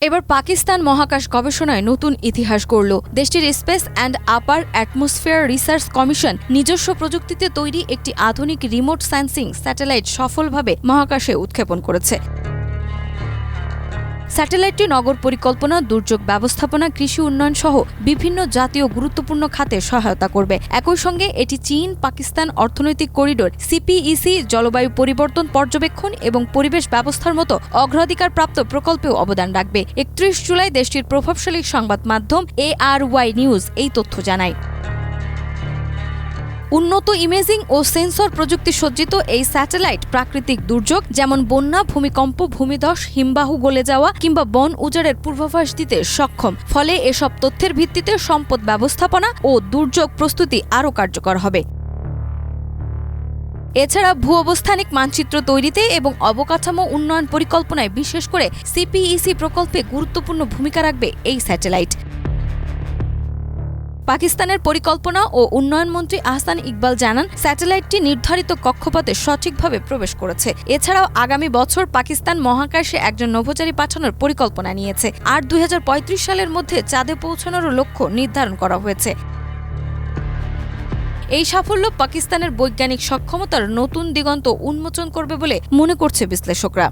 এবার পাকিস্তান মহাকাশ গবেষণায় নতুন ইতিহাস গড়ল। দেশটির space and upper atmosphere research commission নিজস্ব প্রযুক্তিতে তৈরি একটি আধুনিক রিমোট সেন্সিং স্যাটেলাইট সফলভাবে মহাকাশে উৎক্ষেপণ করেছে। স্যাটেলাইটটি নগর পরিকল্পনা, দুর্যোগ ব্যবস্থাপনা, কৃষি উন্নয়ন সহ বিভিন্ন জাতীয় গুরুত্বপূর্ণ খাতে সহায়তা করবে। একই সঙ্গে এটি চীন পাকিস্তান অর্থনৈতিক করিডোর সিপিইসি, জলবায়ু পরিবর্তন পর্যবেক্ষণ এবং পরিবেশ ব্যবস্থার মতো অগ্রাধিকারপ্রাপ্ত প্রকল্পেও অবদান রাখবে। ৩১ জুলাই দেশটির প্রভাবশালী সংবাদ মাধ্যম ARY নিউজ এই তথ্য জানায়। উন্নত ইমেজিং ও সেন্সর প্রযুক্তি সজ্জিত এই স্যাটেলাইট প্রাকৃতিক দুর্যোগ যেমন বন্যা, ভূমিকম্প, ভূমিধস, হিমবাহ গলে যাওয়া কিংবা বন উজাড়ের পূর্বাভাস দিতে সক্ষম। ফলে এসব তথ্যের ভিত্তিতে সম্পদ ব্যবস্থাপনা ও দুর্যোগ প্রস্তুতি আরও কার্যকর হবে। এছাড়া ভূ-অবস্থানিক মানচিত্র তৈরিতে এবং অবকাঠামো উন্নয়ন পরিকল্পনায় বিশেষ করে সিপিইসি প্রকল্পে গুরুত্বপূর্ণ ভূমিকা রাখবে এই স্যাটেলাইট। পাকিস্তানের পরিকল্পনা ও উন্নয়ন মন্ত্রী আহসান ইকবাল জানান, স্যাটেলাইটটি নির্ধারিত কক্ষপথে সঠিকভাবে প্রবেশ করেছে। এছাড়াও আগামী বছর পাকিস্তান মহাকাশে একজন নভোচারী পাঠানোর পরিকল্পনা নিয়েছে। আর ২০৩৫ সালের মধ্যে চাঁদে পৌঁছানোরও লক্ষ্য নির্ধারণ করা হয়েছে। এই সাফল্য পাকিস্তানের বৈজ্ঞানিক সক্ষমতার নতুন দিগন্ত উন্মোচন করবে বলে মনে করছে বিশ্লেষকরা।